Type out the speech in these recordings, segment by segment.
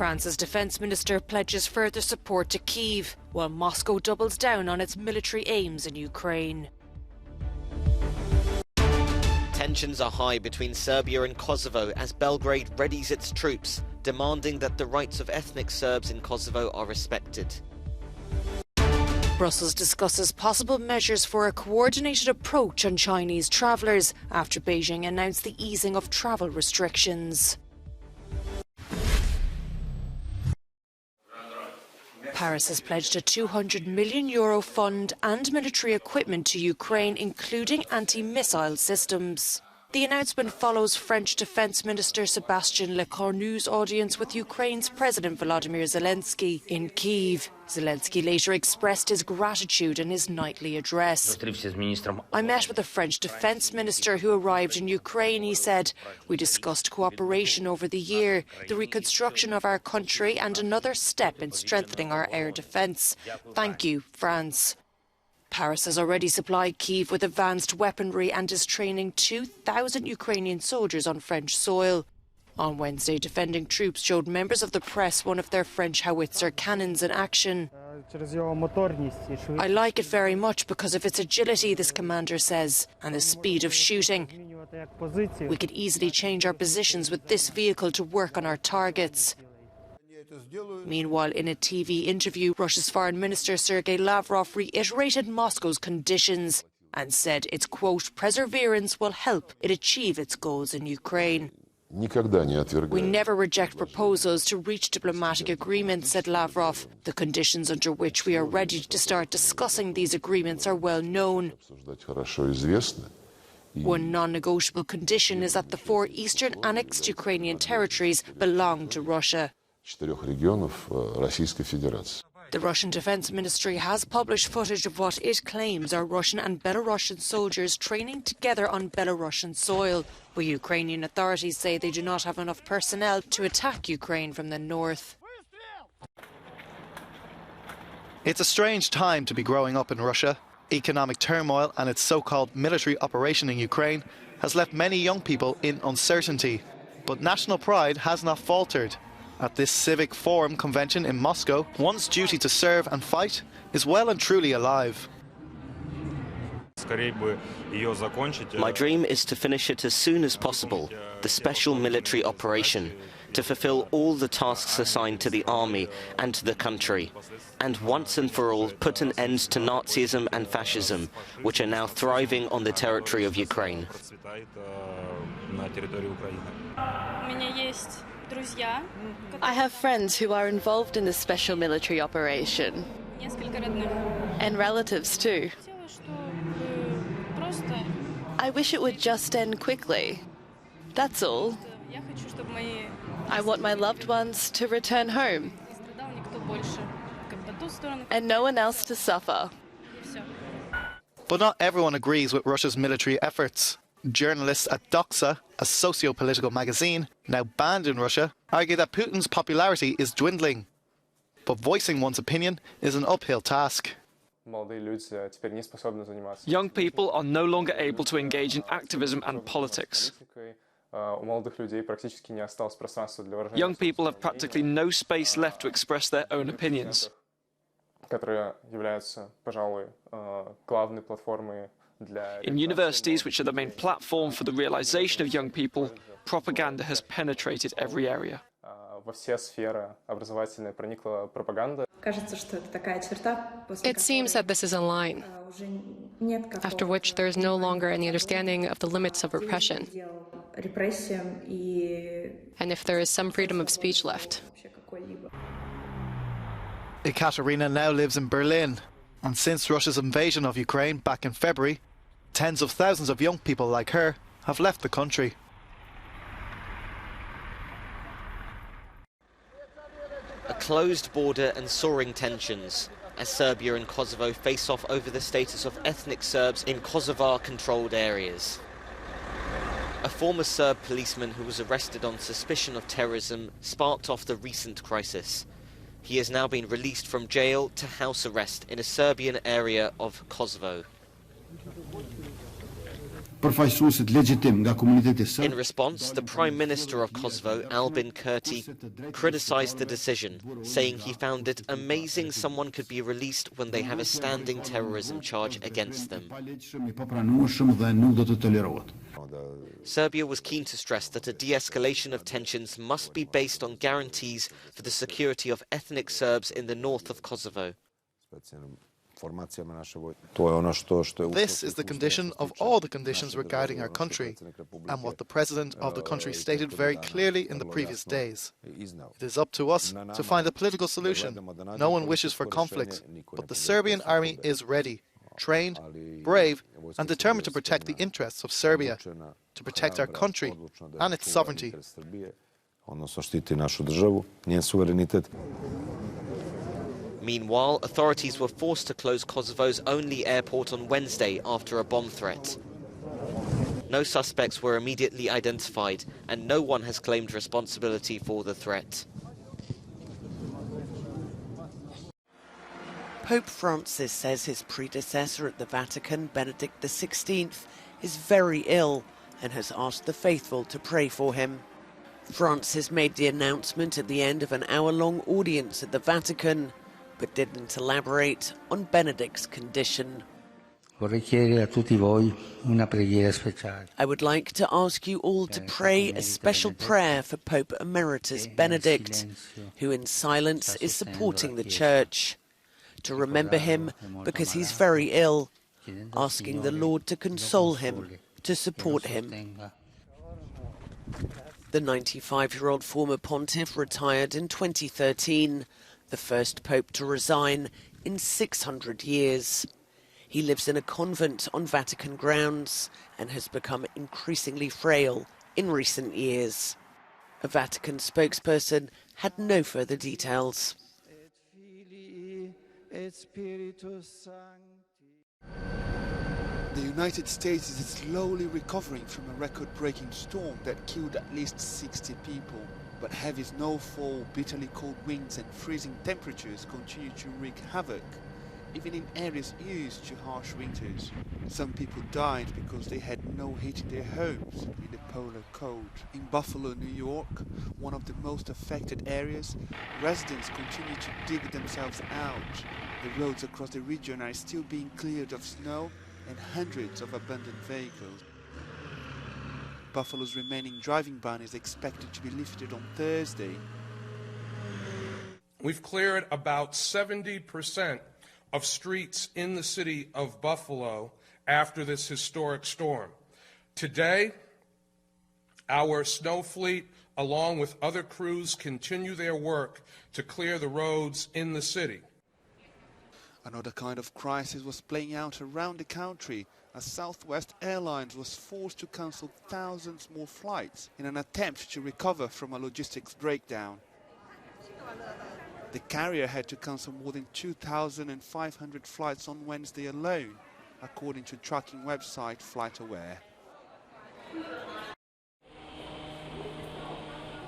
France's defence minister pledges further support to Kyiv, while Moscow doubles down on its military aims in Ukraine. Tensions are high between Serbia and Kosovo as Belgrade readies its troops, demanding that the rights of ethnic Serbs in Kosovo are respected. Brussels discusses possible measures for a coordinated approach on Chinese travellers after Beijing announced the easing of travel restrictions. Paris has pledged a €200 million fund and military equipment to Ukraine, including anti-missile systems. The announcement follows French Defence Minister Sébastien Lecornu's audience with Ukraine's President Volodymyr Zelensky in Kyiv. Zelensky later expressed his gratitude in his nightly address. I met with the French Defence Minister who arrived in Ukraine, he said. We discussed cooperation over the year, the reconstruction of our country and another step in strengthening our air defence. Thank you, France. Paris has already supplied Kyiv with advanced weaponry and is training 2,000 Ukrainian soldiers on French soil. On Wednesday, defending troops showed members of the press one of their French howitzer cannons in action. I like it very much because of its agility, this commander says, and the speed of shooting. We could easily change our positions with this vehicle to work on our targets. Meanwhile, in a TV interview, Russia's Foreign Minister Sergei Lavrov reiterated Moscow's conditions and said its, quote, perseverance will help it achieve its goals in Ukraine. We never reject proposals to reach diplomatic agreements, said Lavrov. The conditions under which we are ready to start discussing these agreements are well known. One non-negotiable condition is that the 4 eastern annexed Ukrainian territories belong to Russia. The Russian Defence Ministry has published footage of what it claims are Russian and Belarusian soldiers training together on Belarusian soil, but Ukrainian authorities say they do not have enough personnel to attack Ukraine from the north. It's a strange time to be growing up in Russia. Economic turmoil and its so-called military operation in Ukraine has left many young people in uncertainty. But national pride has not faltered. At this Civic Forum convention in Moscow, one's duty to serve and fight is well and truly alive. My dream is to finish it as soon as possible, the special military operation, to fulfill all the tasks assigned to the army and to the country, and once and for all put an end to Nazism and fascism, which are now thriving on the territory of Ukraine. I have friends who are involved in the special military operation, and relatives too. I wish it would just end quickly. That's all. I want my loved ones to return home, and no one else to suffer. But not everyone agrees with Russia's military efforts. Journalists at Doxa, a socio-political magazine, now banned in Russia, argue that Putin's popularity is dwindling. But voicing one's opinion is an uphill task. Young people are no longer able to engage in activism and politics. Young people have practically no space left to express their own opinions. In universities, which are the main platform for the realization of young people, propaganda has penetrated every area. It seems that this is a line, after which there is no longer any understanding of the limits of repression, and if there is some freedom of speech left. Ekaterina now lives in Berlin, and since Russia's invasion of Ukraine back in February, tens of thousands of young people like her have left the country. A closed border and soaring tensions as Serbia and Kosovo face off over the status of ethnic Serbs in Kosovar-controlled areas. A former Serb policeman who was arrested on suspicion of terrorism sparked off the recent crisis. He has now been released from jail to house arrest in a Serbian area of Kosovo. In response, the Prime Minister of Kosovo, Albin Kurti, criticised the decision, saying he found it amazing someone could be released when they have a standing terrorism charge against them. Serbia was keen to stress that a de-escalation of tensions must be based on guarantees for the security of ethnic Serbs in the north of Kosovo. This is the condition of all the conditions regarding our country, and what the President of the country stated very clearly in the previous days. It is up to us to find a political solution. No one wishes for conflict, but the Serbian army is ready, trained, brave, and determined to protect the interests of Serbia, to protect our country and its sovereignty. Meanwhile, authorities were forced to close Kosovo's only airport on Wednesday after a bomb threat. No suspects were immediately identified, and no one has claimed responsibility for the threat. Pope Francis says his predecessor at the Vatican, Benedict XVI, is very ill and has asked the faithful to pray for him. Francis made the announcement at the end of an hour-long audience at the Vatican, but didn't elaborate on Benedict's condition. I would like to ask you all to pray a special prayer for Pope Emeritus Benedict, who in silence is supporting the Church. To remember him because he's very ill, asking the Lord to console him, to support him. The 95-year-old former pontiff retired in 2013, the first pope to resign in 600 years. He lives in a convent on Vatican grounds and has become increasingly frail in recent years. A Vatican spokesperson had no further details. The United States is slowly recovering from a record-breaking storm that killed at least 60 people. But heavy snowfall, bitterly cold winds and freezing temperatures continue to wreak havoc, even in areas used to harsh winters. Some people died because they had no heat in their homes in the polar cold. In Buffalo, New York, one of the most affected areas, residents continue to dig themselves out. The roads across the region are still being cleared of snow and hundreds of abandoned vehicles. Buffalo's remaining driving ban is expected to be lifted on Thursday. We've cleared about 70% of streets in the city of Buffalo after this historic storm. Today, our snow fleet, along with other crews, continue their work to clear the roads in the city. Another kind of crisis was playing out around the country as Southwest Airlines was forced to cancel thousands more flights in an attempt to recover from a logistics breakdown. The carrier had to cancel more than 2,500 flights on Wednesday alone, according to tracking website FlightAware.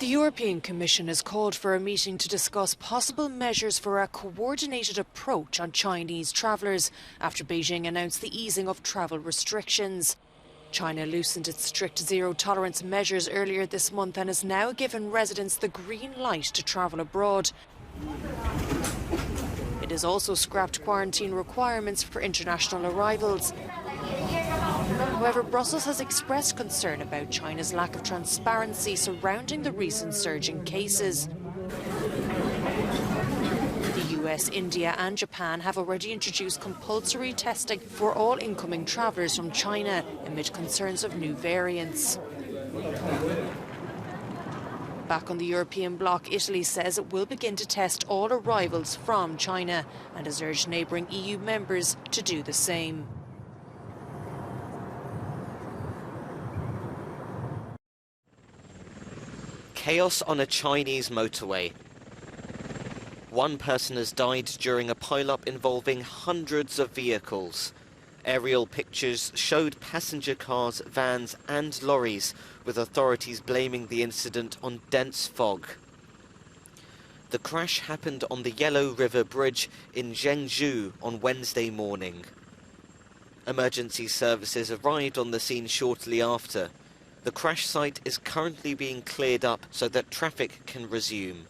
The European Commission has called for a meeting to discuss possible measures for a coordinated approach on Chinese travellers after Beijing announced the easing of travel restrictions. China loosened its strict zero-tolerance measures earlier this month and has now given residents the green light to travel abroad. It has also scrapped quarantine requirements for international arrivals. However, Brussels has expressed concern about China's lack of transparency surrounding the recent surge in cases. The US, India and Japan have already introduced compulsory testing for all incoming travellers from China amid concerns of new variants. Back on the European bloc, Italy says it will begin to test all arrivals from China and has urged neighbouring EU members to do the same. Chaos on a Chinese motorway. One person has died during a pileup involving hundreds of vehicles. Aerial pictures showed passenger cars, vans and lorries, with authorities blaming the incident on dense fog. The crash happened on the Yellow River Bridge in Zhengzhou on Wednesday morning. Emergency services arrived on the scene shortly after. The crash site is currently being cleared up so that traffic can resume.